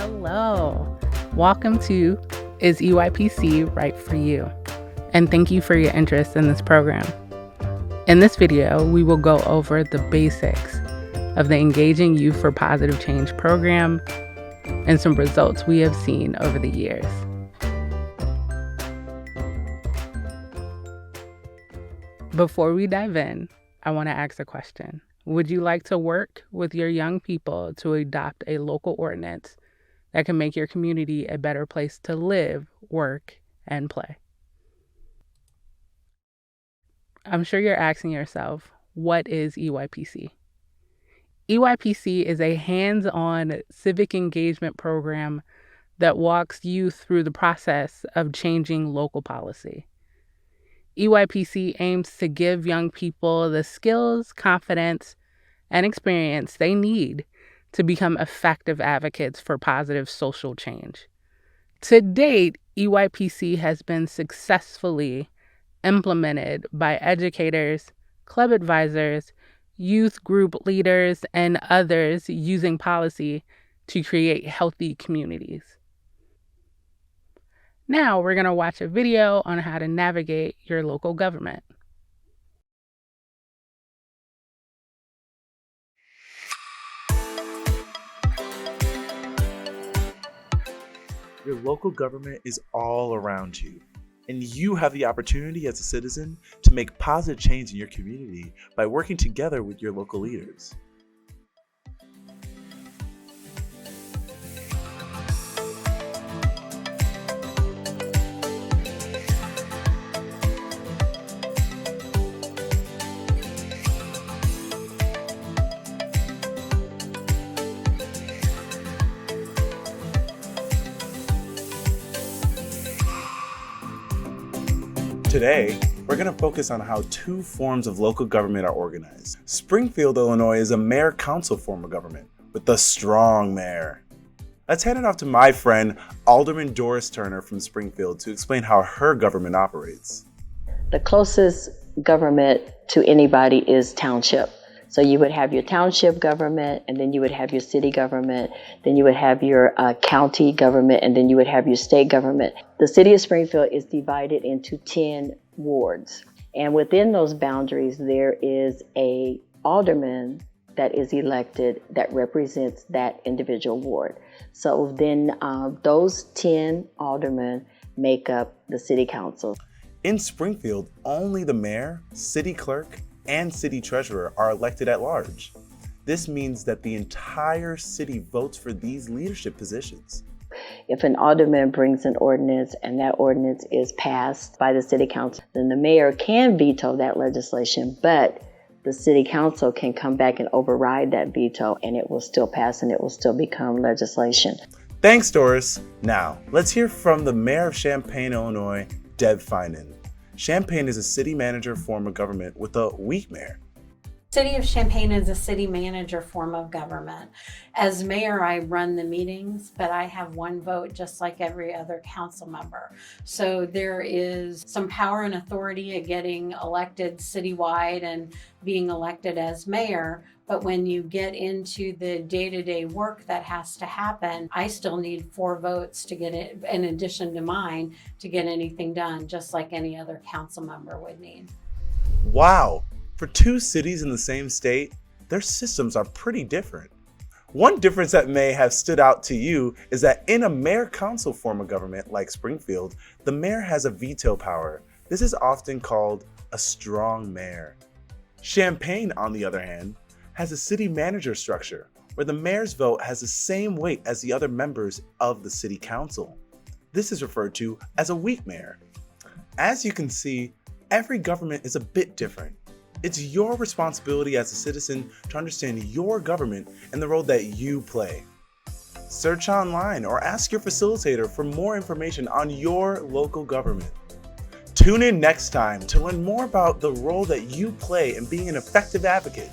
Hello. Welcome to Is EYPC Right for You? And thank you for your interest in this program. In this video, we will go over the basics of the Engaging Youth for Positive Change program and some results we have seen over the years. Before we dive in, I want to ask a question. Would you like to work with your young people to adopt a local ordinance that can make your community a better place to live, work, and play? I'm sure you're asking yourself, what is EYPC? EYPC is a hands-on civic engagement program that walks youth through the process of changing local policy. EYPC aims to give young people the skills, confidence, and experience they need to become effective advocates for positive social change. To date, EYPC has been successfully implemented by educators, club advisors, youth group leaders, and others using policy to create healthy communities. Now we're going to watch a video on how to navigate your local government. Your local government is all around you, and you have the opportunity as a citizen to make positive change in your community by working together with your local leaders. Today, we're going to focus on how two forms of local government are organized. Springfield, Illinois is a mayor-council form of government with a strong mayor. Let's hand it off to my friend, Alderman Doris Turner from Springfield, to explain how her government operates. The closest government to anybody is township. So you would have your township government, and then you would have your city government, then you would have your county government, and then you would have your state government. The city of Springfield is divided into 10 wards. And within those boundaries, there is a alderman that is elected that represents that individual ward. So then those 10 aldermen make up the city council. In Springfield, only the mayor, city clerk, and city treasurer are elected at large. This means that the entire city votes for these leadership positions. If an alderman brings an ordinance and that ordinance is passed by the city council, then the mayor can veto that legislation, but the city council can come back and override that veto, and it will still pass and it will still become legislation. Thanks, Doris. Now, let's hear from the mayor of Champaign, Illinois, Deb Finan. Champaign is a city manager form of government with a weak mayor. City of Champaign is a city manager form of government. As mayor, I run the meetings, but I have one vote just like every other council member. So there is some power and authority at getting elected citywide and being elected as mayor. But when you get into the day-to-day work that has to happen, I still need 4 votes to get it, in addition to mine, to get anything done, just like any other council member would need. Wow! For 2 cities in the same state, their systems are pretty different. One difference that may have stood out to you is that in a mayor-council form of government like Springfield, the mayor has a veto power. This is often called a strong mayor. Champaign, on the other hand, has a city manager structure where the mayor's vote has the same weight as the other members of the city council. This is referred to as a weak mayor. As you can see, every government is a bit different. It's your responsibility as a citizen to understand your government and the role that you play. Search online or ask your facilitator for more information on your local government. Tune in next time to learn more about the role that you play in being an effective advocate.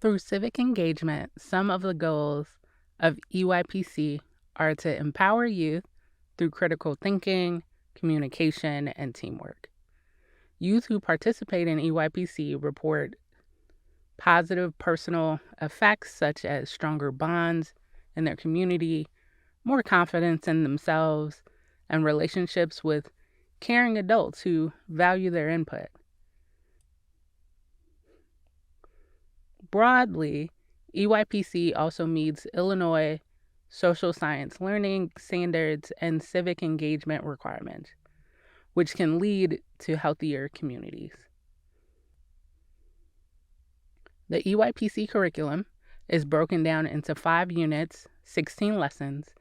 Through civic engagement, some of the goals of EYPC are to empower youth through critical thinking, communication, and teamwork. Youth who participate in EYPC report positive personal effects such as stronger bonds in their community, more confidence in themselves, and relationships with caring adults who value their input. Broadly, EYPC also meets Illinois social science learning standards and civic engagement requirements, which can lead to healthier communities. The EYPC curriculum is broken down into 5 units, 16 lessons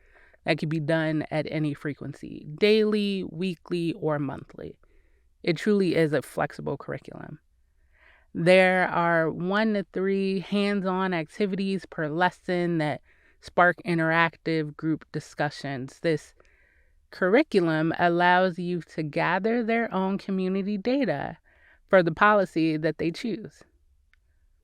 that can be done at any frequency, daily, weekly, or monthly. It truly is a flexible curriculum. There are 1 to 3 hands-on activities per lesson that spark interactive group discussions. This curriculum allows youth to gather their own community data for the policy that they choose.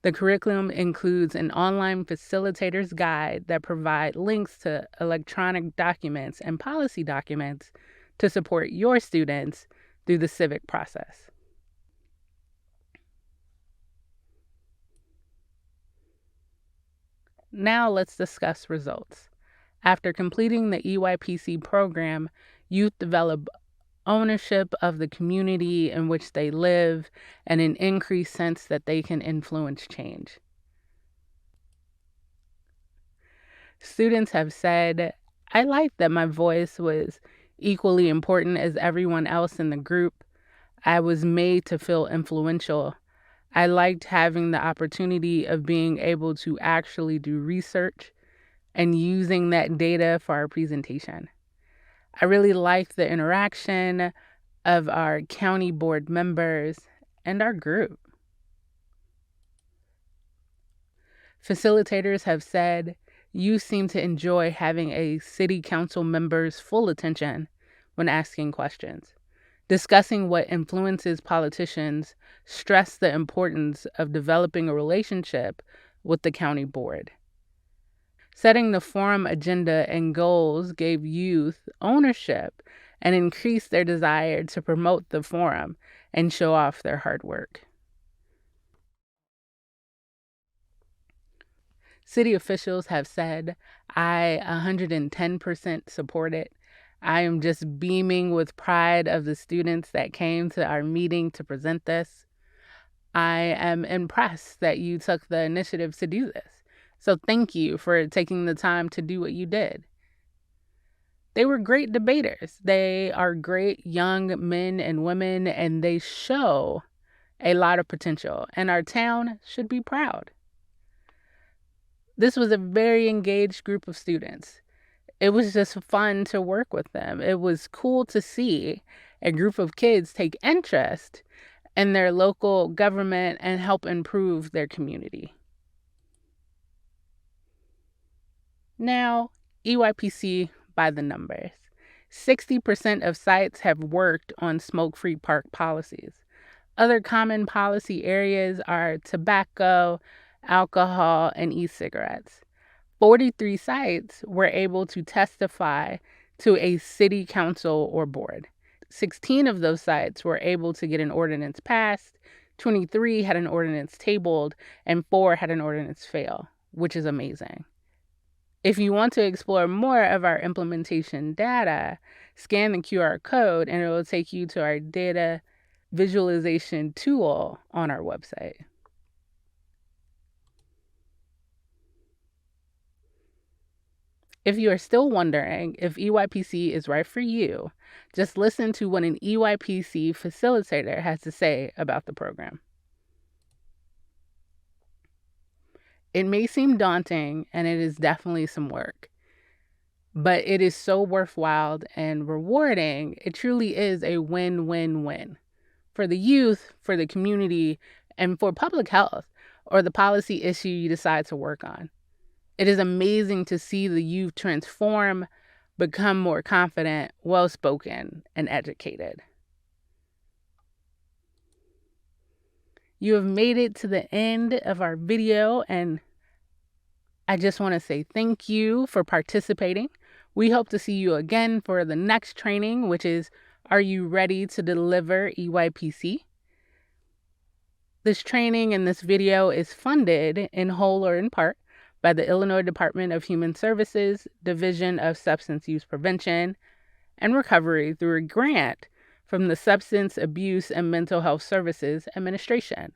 The curriculum includes an online facilitator's guide that provides links to electronic documents and policy documents to support your students through the civic process. Now let's discuss results. After completing the EYPC program, youth develop ownership of the community in which they live and an increased sense that they can influence change. Students have said, "I liked that my voice was equally important as everyone else in the group. I was made to feel influential. I liked having the opportunity of being able to actually do research and using that data for our presentation. I really liked the interaction of our county board members and our group." Facilitators have said, "You seem to enjoy having a city council member's full attention when asking questions. Discussing what influences politicians stressed the importance of developing a relationship with the county board. Setting the forum agenda and goals gave youth ownership and increased their desire to promote the forum and show off their hard work." City officials have said, "I 110% support it. I am just beaming with pride of the students that came to our meeting to present this. I am impressed that you took the initiative to do this. So thank you for taking the time to do what you did." They were great debaters. They are great young men and women, and they show a lot of potential, and our town should be proud. This was a very engaged group of students. It was just fun to work with them. It was cool to see a group of kids take interest in their local government and help improve their community. Now, EYPC by the numbers. 60% of sites have worked on smoke-free park policies. Other common policy areas are tobacco, alcohol, and e-cigarettes. 43 sites were able to testify to a city council or board. 16 of those sites were able to get an ordinance passed, 23 had an ordinance tabled, and 4 had an ordinance fail, which is amazing. If you want to explore more of our implementation data, scan the QR code and it will take you to our data visualization tool on our website. If you are still wondering if EYPC is right for you, just listen to what an EYPC facilitator has to say about the program. It may seem daunting, and it is definitely some work, but it is so worthwhile and rewarding. It truly is a win-win-win for the youth, for the community, and for public health or the policy issue you decide to work on. It is amazing to see the youth transform, become more confident, well-spoken, and educated. You have made it to the end of our video, and I just want to say thank you for participating. We hope to see you again for the next training, which is, are you ready to deliver EYPC? This training and this video is funded in whole or in part by the Illinois Department of Human Services, Division of Substance Use Prevention and Recovery through a grant from the Substance Abuse and Mental Health Services Administration.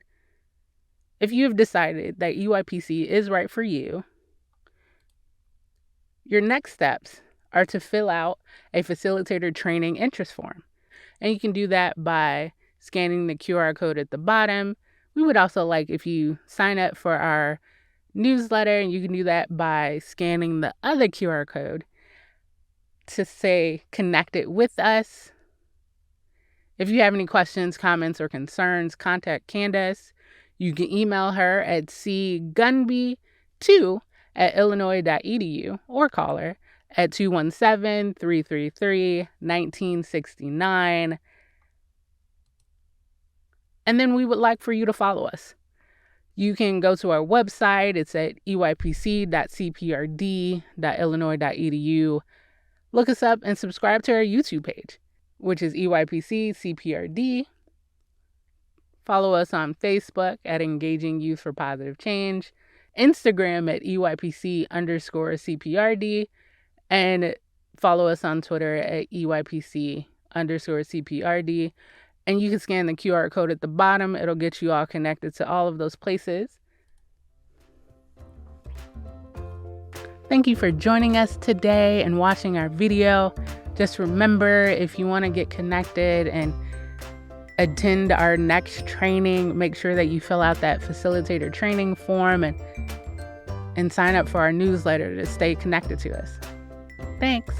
If you have decided that EYPC is right for you, your next steps are to fill out a facilitator training interest form. And you can do that by scanning the QR code at the bottom. We would also like if you sign up for our newsletter, and you can do that by scanning the other QR code to say connected with us. If you have any questions, comments, or concerns, contact Candace. You can email her at cgunby2@illinois.edu or call her at 217-333-1969. And then we would like for you to follow us. You can go to our website. It's at eypc.cprd.illinois.edu. Look us up and subscribe to our YouTube page, which is EYPC CPRD. Follow us on Facebook at Engaging Youth for Positive Change, Instagram at EYPC_CPRD, and follow us on Twitter at EYPC_CPRD. And you can scan the QR code at the bottom. It'll get you all connected to all of those places. Thank you for joining us today and watching our video. Just remember, if you want to get connected and attend our next training, make sure that you fill out that facilitator training form and sign up for our newsletter to stay connected to us. Thanks.